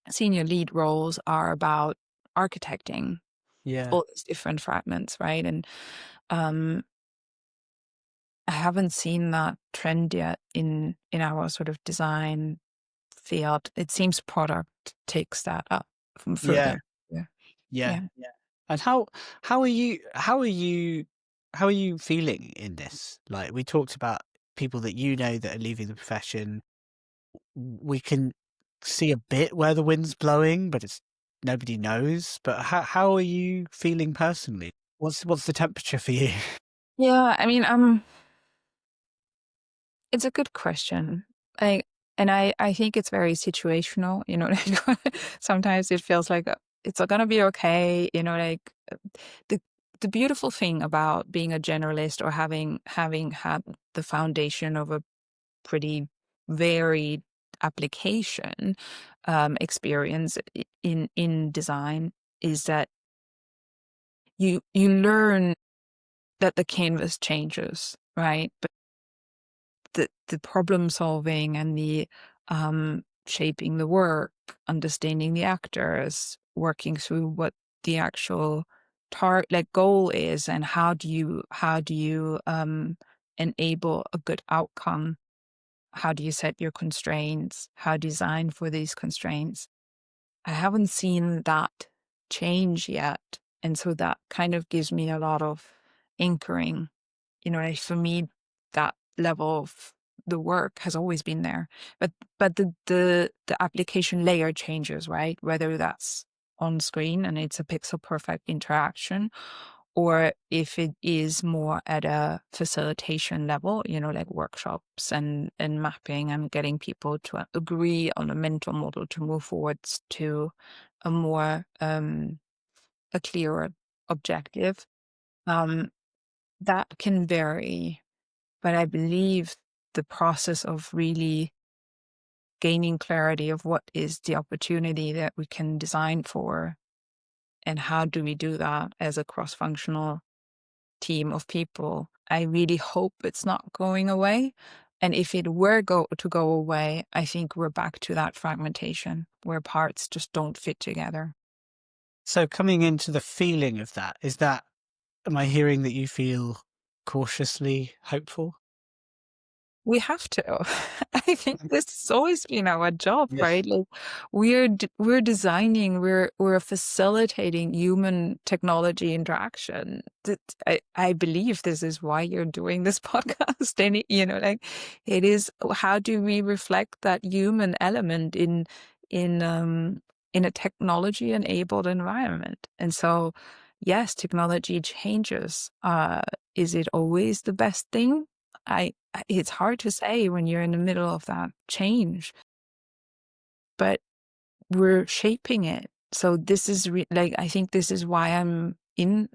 [SPEAKER 1] senior lead roles are about architecting
[SPEAKER 2] Yeah.
[SPEAKER 1] all these different fragments, right? And um, I haven't seen that trend yet in our sort of design field. It seems product takes that up from
[SPEAKER 2] Yeah.
[SPEAKER 1] further. Yeah.
[SPEAKER 2] Yeah.
[SPEAKER 1] Yeah.
[SPEAKER 2] Yeah. And how are you feeling in this? Like, we talked about people that that are leaving the profession. We can see a bit where the wind's blowing, but it's nobody knows. But how are you feeling personally? What's the temperature for you?
[SPEAKER 1] Yeah. I mean, it's a good question. I think it's very situational, like sometimes it feels like it's gonna be okay, like the beautiful thing about being a generalist or having had the foundation of a pretty varied application experience in design is that you learn that the canvas changes, right? But the problem solving and the shaping the work, understanding the actors, working through what the actual goal is, and how do you enable a good outcome? How do you set your constraints? How design for these constraints? I haven't seen that change yet. And so that kind of gives me a lot of anchoring. Like for me, that level of the work has always been there. But the application layer changes, right? Whether that's on screen and it's a pixel perfect interaction, or if it is more at a facilitation level, like workshops and mapping and getting people to agree on a mental model to move forwards to a more a clearer objective. Um, that can vary, but I believe the process of really gaining clarity of what is the opportunity that we can design for and how do we do that as a cross-functional team of people. I really hope it's not going away. And if it were to go away, I think we're back to that fragmentation where parts just don't fit together.
[SPEAKER 2] So coming into the feeling of that, am I hearing that you feel cautiously hopeful?
[SPEAKER 1] We have to. I think this has always been our job,
[SPEAKER 2] Yeah.
[SPEAKER 1] right? Like we're designing, we're facilitating human technology interaction. I believe this is why you're doing this podcast. And like it is. How do we reflect that human element in um in a technology enabled environment? And so, yes, technology changes. Is it always the best thing? It's hard to say when you're in the middle of that change, but we're shaping it. So this is like I think this is why I'm in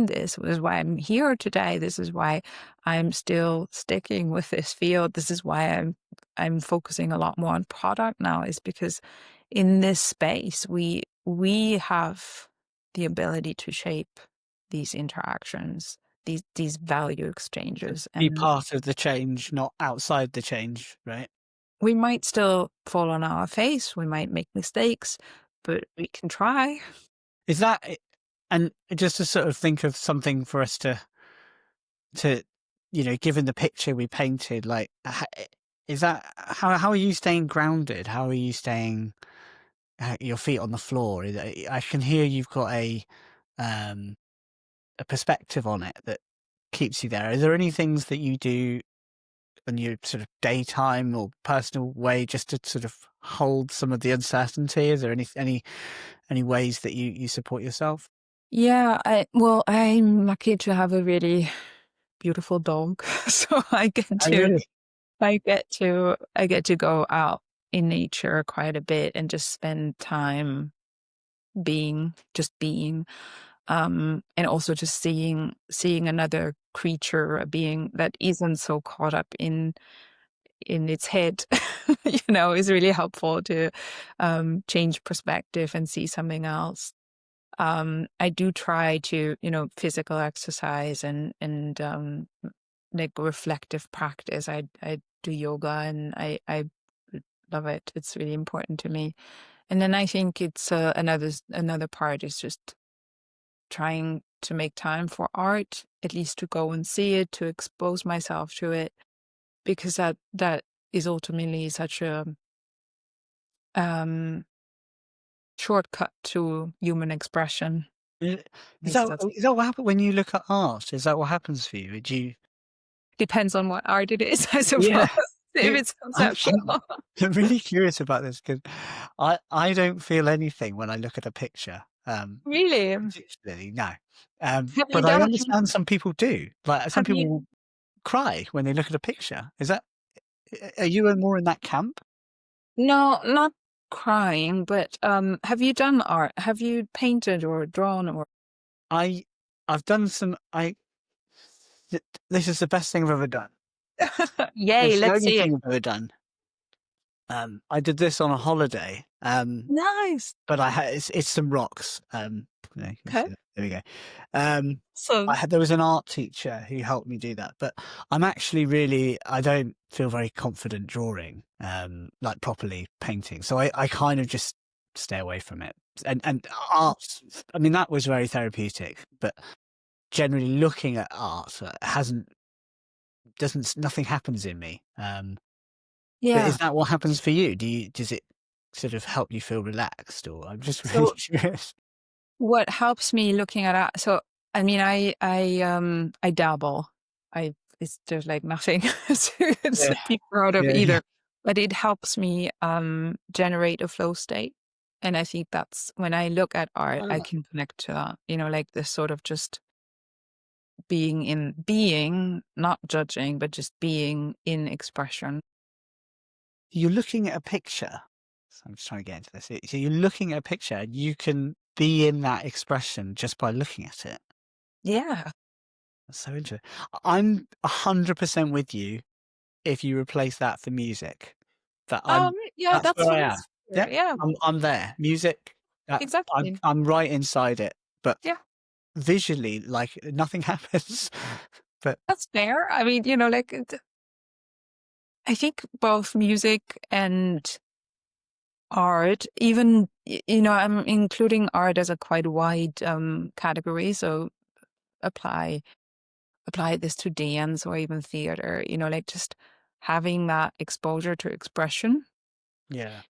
[SPEAKER 1] this. This is why I'm here today. This is why I'm still sticking with this field. This is why I'm focusing a lot more on product now. Is because in this space we have the ability to shape these interactions, these value
[SPEAKER 2] To
[SPEAKER 1] exchanges,
[SPEAKER 2] be
[SPEAKER 1] and
[SPEAKER 2] part of the change, not outside the change, right?
[SPEAKER 1] we might still fall on our face, we might make mistakes, but we can try.
[SPEAKER 2] Is that it? And just to sort of think of something for us to given the picture we painted, like, is that how are you staying grounded? How are you staying your feet on the floor. I can hear you've got um, a perspective on it that keeps you there. Are there any things that you do in your sort of daytime or personal way just to sort of hold some of the uncertainty? Is there any ways that you support yourself?
[SPEAKER 1] Yeah, well, I'm lucky to have a really beautiful dog, so
[SPEAKER 2] Oh, really?
[SPEAKER 1] I get to go out in nature quite a bit and just spend time just being, and also just seeing another creature, a being that isn't so caught up in its head, is really helpful to change perspective and see something else. I do try to, physical exercise and like reflective practice. I do yoga and I love it. It's really important to me. And then I think it's another part is just trying to make time for art, at least to go and see it, to expose myself to it, because that is ultimately such a um, shortcut to human expression.
[SPEAKER 2] Yeah.
[SPEAKER 1] At least that's
[SPEAKER 2] Is that what happens when you look at art? Is that what happens for you? Do you?
[SPEAKER 1] depends on what art it is, I suppose.
[SPEAKER 2] Yeah.
[SPEAKER 1] If
[SPEAKER 2] Yeah.
[SPEAKER 1] it's
[SPEAKER 2] I'm
[SPEAKER 1] conceptual.
[SPEAKER 2] I'm I'm really curious about this because I don't feel anything when I look at a picture,
[SPEAKER 1] Really?
[SPEAKER 2] particularly, no.
[SPEAKER 1] Have you
[SPEAKER 2] But I
[SPEAKER 1] done
[SPEAKER 2] understand some people do. Like, some
[SPEAKER 1] have you
[SPEAKER 2] people cry when they look at a picture. Is that are you more in that camp?
[SPEAKER 1] No, not crying, but, have you done art? Have you painted or drawn or
[SPEAKER 2] I I've done some th this is the best thing I've ever done.
[SPEAKER 1] Yay,
[SPEAKER 2] It's the
[SPEAKER 1] let's
[SPEAKER 2] only
[SPEAKER 1] see it.
[SPEAKER 2] thing I've ever done. I did this on a holiday,
[SPEAKER 1] Nice.
[SPEAKER 2] but it's some rocks. You can
[SPEAKER 1] Okay.
[SPEAKER 2] see that. There we go. Um,
[SPEAKER 1] So
[SPEAKER 2] there was an art teacher who helped me do that, but I'm actually I don't feel very confident drawing, like properly painting. So I kind of just stay away from it. And art, I mean, that was very therapeutic, but generally looking at art nothing happens in me. But is
[SPEAKER 1] yeah.
[SPEAKER 2] that what happens for you? Does it sort of help you feel relaxed, or I'm just really
[SPEAKER 1] So
[SPEAKER 2] curious.
[SPEAKER 1] what helps me looking at art, so, I mean, I dabble. There's, like, nothing to
[SPEAKER 2] Yeah,
[SPEAKER 1] be proud of
[SPEAKER 2] yeah, yeah.
[SPEAKER 1] either, but it helps me, generate a flow state, and I think that's when I look at art, I can connect to that, like this sort of just not judging, but just being in expression.
[SPEAKER 2] You're looking at a picture. So I'm just trying to get into this. So you're looking at a picture, and you can be in that expression just by looking at it.
[SPEAKER 1] Yeah.
[SPEAKER 2] That's so interesting. I'm 100% with you if you replace that for music. That
[SPEAKER 1] Yeah,
[SPEAKER 2] that's
[SPEAKER 1] that's
[SPEAKER 2] where
[SPEAKER 1] what
[SPEAKER 2] I
[SPEAKER 1] I
[SPEAKER 2] am.
[SPEAKER 1] figure.
[SPEAKER 2] Yep,
[SPEAKER 1] Yeah,
[SPEAKER 2] I'm there. Music,
[SPEAKER 1] exactly.
[SPEAKER 2] I'm right inside it, but
[SPEAKER 1] Yeah,
[SPEAKER 2] visually, like, nothing happens. But
[SPEAKER 1] that's fair. I mean, like, I think both music and art, even, I'm including art as a quite wide category. So apply apply this to dance or even theater, like just having that exposure to expression.
[SPEAKER 2] yeah.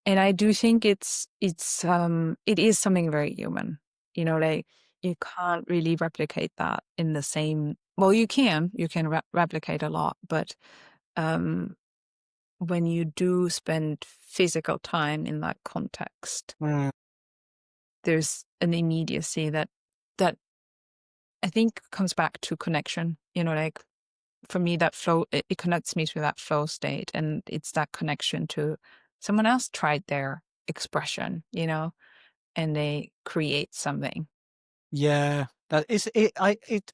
[SPEAKER 1] And I do think it is something very human, like you can't really replicate that in the same, well, you can replicate a lot, but um, when you do spend physical time in that context,
[SPEAKER 2] Mm.
[SPEAKER 1] there's an immediacy that I think comes back to connection, like for me, that flow, it connects me to that flow state. And it's that connection to someone else tried their expression, and they create something.
[SPEAKER 2] Yeah, that is it.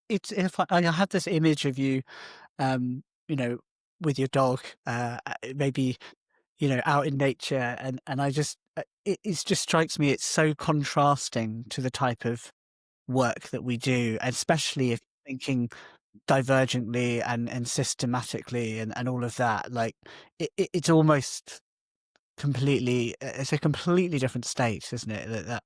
[SPEAKER 2] It's if I had this image of you, you know, with your dog, maybe out in nature, and I just it just strikes me. It's so contrasting to the type of work that we do, especially if you're thinking divergently and systematically and all of that. Like, it's almost completely. It's a completely different state, isn't it? That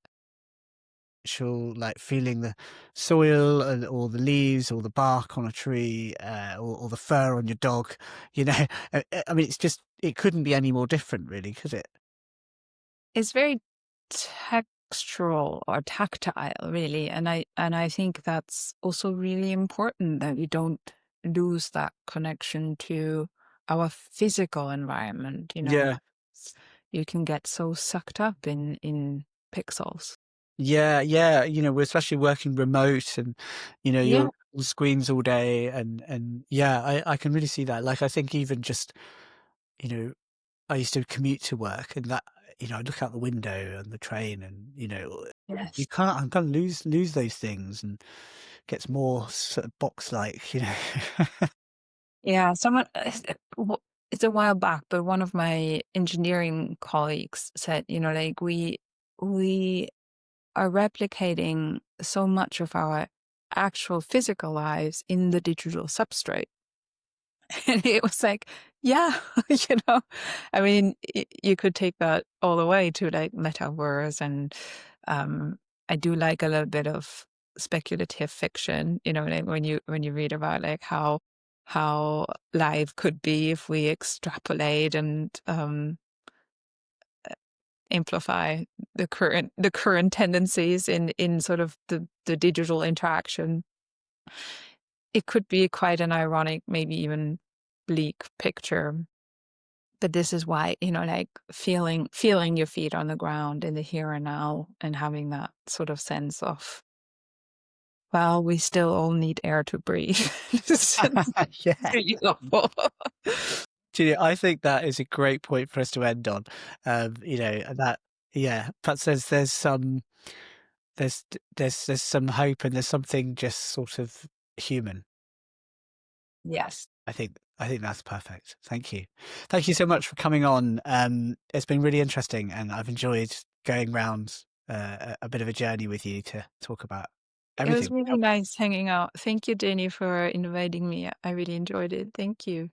[SPEAKER 2] actual, like, feeling the soil, or the leaves or the bark on a tree, or the fur on your dog, you know. I mean, it couldn't be any more different, really, could it?
[SPEAKER 1] it's very textural or tactile, really, and I think that's also really important that we don't lose that connection to our physical environment.
[SPEAKER 2] Yeah.
[SPEAKER 1] You can get so sucked up in pixels.
[SPEAKER 2] Yeah, yeah, we're especially working remote and,
[SPEAKER 1] Yeah.
[SPEAKER 2] you're on screens all day and yeah, I can really see that. Like, I think even just, you know, I used to commute to work and that, I look out the window on the train and, you
[SPEAKER 1] Yes.
[SPEAKER 2] can't I'm gonna lose those things and gets more sort of box-like.
[SPEAKER 1] Yeah, someone it's a while back, but one of my engineering colleagues said, like we are replicating so much of our actual physical lives in the digital substrate. And it was like, yeah, you know, I mean, you could take that all the way to like metaverse, and um, I do like a little bit of speculative fiction. Like when you read about like how life could be if we extrapolate and amplify the current tendencies in sort of the digital interaction. It could be quite an ironic, maybe even bleak picture. But this is why, like feeling your feet on the ground in the here and now and having that sort of sense of, well, we still all need air to breathe. It's
[SPEAKER 2] Yeah.
[SPEAKER 1] really awful.
[SPEAKER 2] Julia, I think that is a great point for us to end on. And that yeah, perhaps there's some there's some hope and there's something just sort of human.
[SPEAKER 1] Yes.
[SPEAKER 2] I think that's perfect. Thank you. Thank you so much for coming on. It's been really interesting, and I've enjoyed going round a bit of a journey with you to talk about
[SPEAKER 1] It was
[SPEAKER 2] everything.
[SPEAKER 1] really nice hanging out. Thank you, Jenny, for inviting me. I really enjoyed it. Thank you.